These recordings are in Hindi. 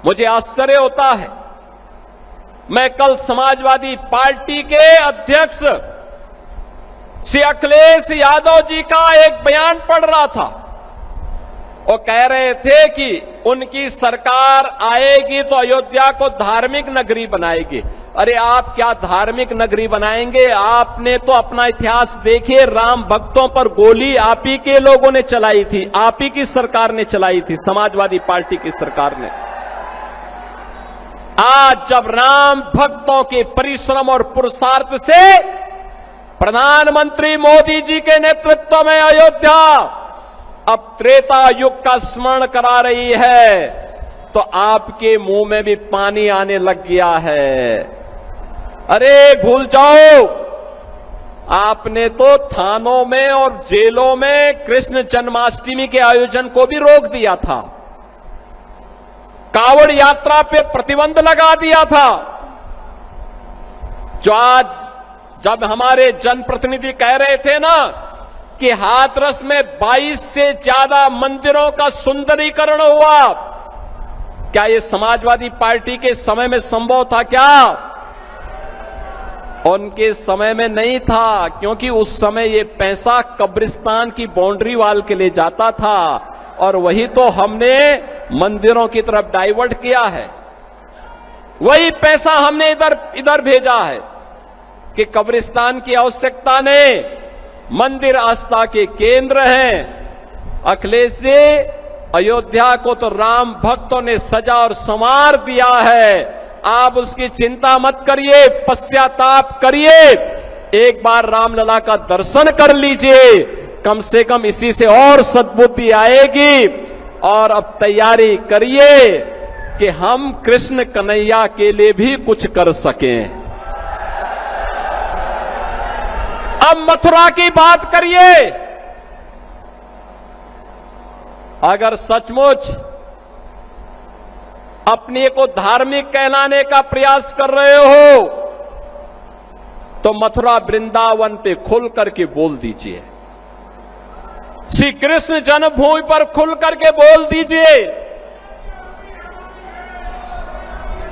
मुझे आश्चर्य होता है। मैं कल समाजवादी पार्टी के अध्यक्ष श्री अखिलेश यादव जी का एक बयान पढ़ रहा था। वो कह रहे थे कि उनकी सरकार आएगी तो अयोध्या को धार्मिक नगरी बनाएगी। अरे आप क्या धार्मिक नगरी बनाएंगे? आपने तो अपना इतिहास देखिए, राम भक्तों पर गोली आप ही के लोगों ने चलाई थी, आप ही की सरकार ने चलाई थी, समाजवादी पार्टी की सरकार ने। आज जब राम भक्तों के परिश्रम और पुरुषार्थ से प्रधानमंत्री मोदी जी के नेतृत्व में अयोध्या अब त्रेता युग का स्मरण करा रही है, तो आपके मुंह में भी पानी आने लग गया है। अरे भूल जाओ, आपने तो थानों में और जेलों में कृष्ण जन्माष्टमी के आयोजन को भी रोक दिया था, कांवड़ यात्रा पे प्रतिबंध लगा दिया था। जो आज जब हमारे जनप्रतिनिधि कह रहे थे ना कि हाथरस में 22 से ज्यादा मंदिरों का सुंदरीकरण हुआ, क्या ये समाजवादी पार्टी के समय में संभव था? क्या उनके समय में नहीं था, क्योंकि उस समय ये पैसा कब्रिस्तान की बाउंड्री वाल के लिए जाता था और वही तो हमने मंदिरों की तरफ डाइवर्ट किया है। वही पैसा हमने इधर भेजा है कि कब्रिस्तान की आवश्यकता नहीं, मंदिर आस्था के केंद्र हैं। अखिलेश जी, अयोध्या को तो राम भक्तों ने सजा और संवार दिया है, आप उसकी चिंता मत करिए, पश्चाताप करिए, एक बार रामलला का दर्शन कर लीजिए, कम से कम इसी से और सद्बुद्धि आएगी। और अब तैयारी करिए कि हम कृष्ण कन्हैया के लिए भी कुछ कर सकें। अब मथुरा की बात करिए। अगर सचमुच अपने को धार्मिक कहलाने का प्रयास कर रहे हो तो मथुरा वृंदावन पे खुल करके बोल दीजिए, श्री कृष्ण जन्मभूमि पर खुल करके बोल दीजिए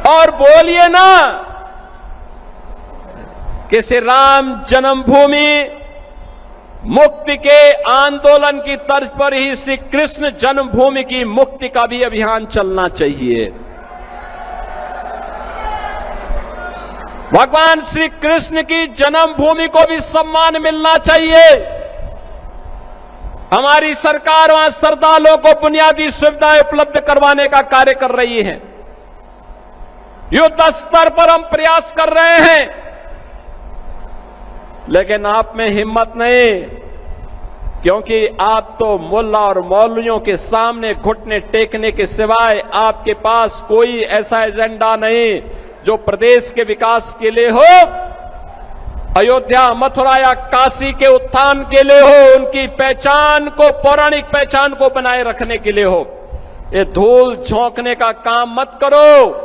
और बोलिए ना कि श्री राम जन्मभूमि मुक्ति के आंदोलन की तर्ज पर ही श्री कृष्ण जन्मभूमि की मुक्ति का भी अभियान चलना चाहिए। भगवान श्री कृष्ण की जन्मभूमि को भी सम्मान मिलना चाहिए। हमारी सरकार वहां श्रद्धालुओं को बुनियादी सुविधाएं उपलब्ध करवाने का कार्य कर रही है। युद्ध स्तर पर हम प्रयास कर रहे हैं, लेकिन आप में हिम्मत नहीं, क्योंकि आप तो मुल्ला और मौलवियों के सामने घुटने टेकने के सिवाय आपके पास कोई ऐसा एजेंडा नहीं जो प्रदेश के विकास के लिए हो, अयोध्या, मथुरा या काशी के उत्थान के लिए हो, उनकी पहचान को, पौराणिक पहचान को बनाए रखने के लिए हो। ये धूल झोंकने का काम मत करो।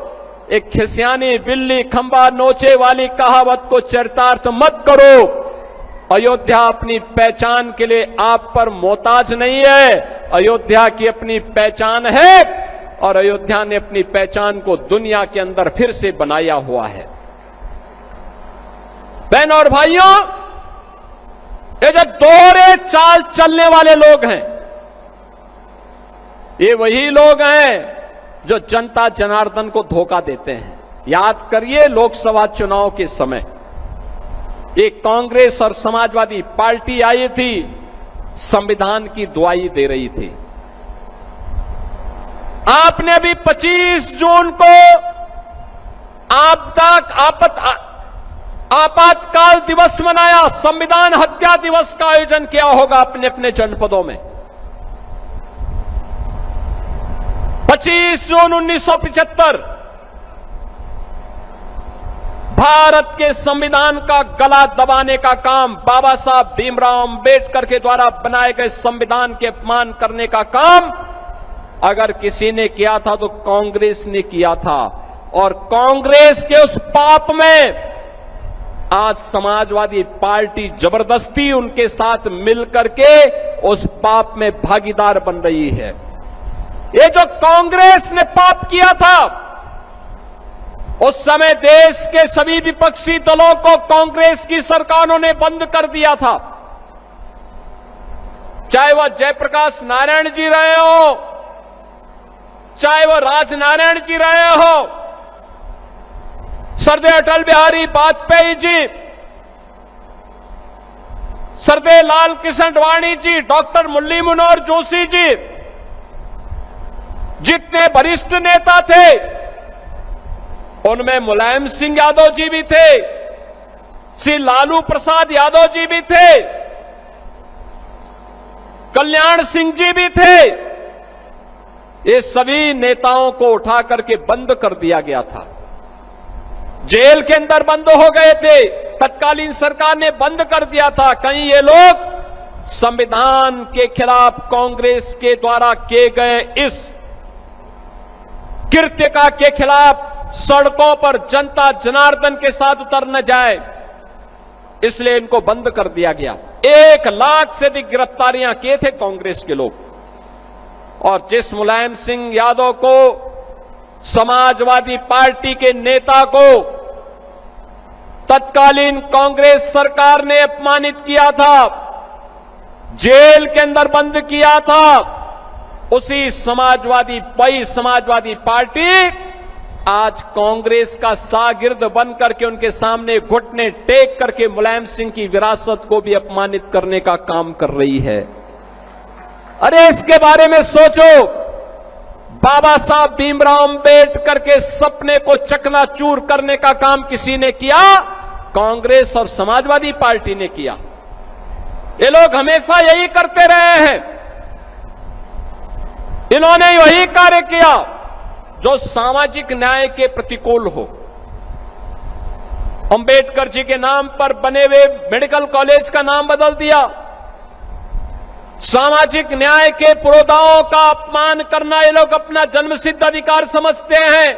एक खिसियानी बिल्ली खंबा नोचे वाली कहावत को चरितार्थ मत करो। अयोध्या अपनी पहचान के लिए आप पर मोहताज नहीं है, अयोध्या की अपनी पहचान है और अयोध्या ने अपनी पहचान को दुनिया के अंदर फिर से बनाया हुआ है। बहनों और भाइयों, ये जो दोहरे चाल चलने वाले लोग हैं, ये वही लोग हैं जो जनता जनार्दन को धोखा देते हैं। याद करिए, लोकसभा चुनाव के समय एक कांग्रेस और समाजवादी पार्टी आई थी, संविधान की दुआई दे रही थी। आपने भी 25 जून को आपातकाल दिवस मनाया, संविधान हत्या दिवस का आयोजन किया होगा अपने अपने जनपदों में। 25 जून 1975 भारत के संविधान का गला दबाने का काम, बाबा साहब भीमराव अंबेडकर के द्वारा बनाए गए संविधान के अपमान करने का काम अगर किसी ने किया था तो कांग्रेस ने किया था। और कांग्रेस के उस पाप में आज समाजवादी पार्टी जबरदस्ती उनके साथ मिलकर के उस पाप में भागीदार बन रही है। ये जो कांग्रेस ने पाप किया था, उस समय देश के सभी विपक्षी दलों को कांग्रेस की सरकारों ने बंद कर दिया था। चाहे वह जयप्रकाश नारायण जी रहे हो, चाहे वह राजनारायण जी रहे हो, सरदेव अटल बिहारी वाजपेयी जी, सरदेव लाल कृष्ण आडवाणी जी, डॉक्टर मुरली मनोहर जोशी जी, जितने वरिष्ठ नेता थे उनमें मुलायम सिंह यादव जी भी थे, श्री लालू प्रसाद यादव जी भी थे, कल्याण सिंह जी भी थे। ये सभी नेताओं को उठा करके बंद कर दिया गया था, जेल के अंदर बंद हो गए थे, तत्कालीन सरकार ने बंद कर दिया था। कहीं ये लोग संविधान के खिलाफ कांग्रेस के द्वारा किए गए इस कृत्य के खिलाफ सड़कों पर जनता जनार्दन के साथ उतर न जाए, इसलिए इनको बंद कर दिया गया। 1 लाख से अधिक गिरफ्तारियां किए थे कांग्रेस के लोग। और जिस मुलायम सिंह यादव को, समाजवादी पार्टी के नेता को तत्कालीन कांग्रेस सरकार ने अपमानित किया था, जेल के अंदर बंद किया था, उसी समाजवादी पार्टी आज कांग्रेस का शागिर्द बन करके उनके सामने घुटने टेक करके मुलायम सिंह की विरासत को भी अपमानित करने का काम कर रही है। अरे इसके बारे में सोचो, बाबा साहब भीमराव अंबेडकर के सपने को चकनाचूर करने का काम किसी ने किया? कांग्रेस और समाजवादी पार्टी ने किया। ये लोग हमेशा यही करते रहे हैं, इन्होंने वही कार्य किया जो सामाजिक न्याय के प्रतिकूल हो। अंबेडकर जी के नाम पर बने हुए मेडिकल कॉलेज का नाम बदल दिया, सामाजिक न्याय के पुरोधाओं का अपमान करना ये लोग अपना जन्मसिद्ध अधिकार समझते हैं।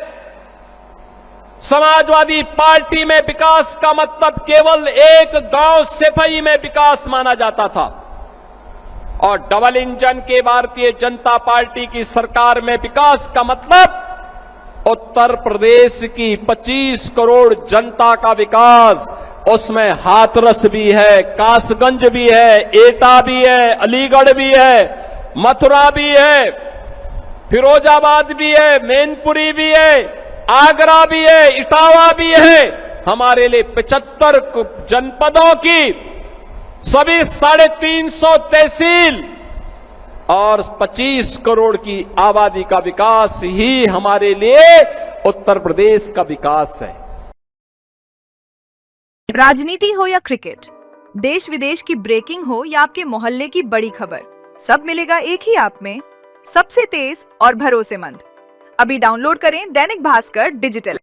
समाजवादी पार्टी में विकास का मतलब केवल एक गांव सेफई में विकास माना जाता था, और डबल इंजन के भारतीय जनता पार्टी की सरकार में विकास का मतलब उत्तर प्रदेश की 25 करोड़ जनता का विकास, उसमें हाथरस भी है, कासगंज भी है, एटा भी है, अलीगढ़ भी है, मथुरा भी है, फिरोजाबाद भी है, मैनपुरी भी है, आगरा भी है, इटावा भी है। हमारे लिए 75 जनपदों की सभी 350 तहसील और 25 करोड़ की आबादी का विकास ही हमारे लिए उत्तर प्रदेश का विकास है। राजनीति हो या क्रिकेट, देश विदेश की ब्रेकिंग हो या आपके मोहल्ले की बड़ी खबर, सब मिलेगा एक ही ऐप में, सबसे तेज और भरोसेमंद। अभी डाउनलोड करें दैनिक भास्कर डिजिटल।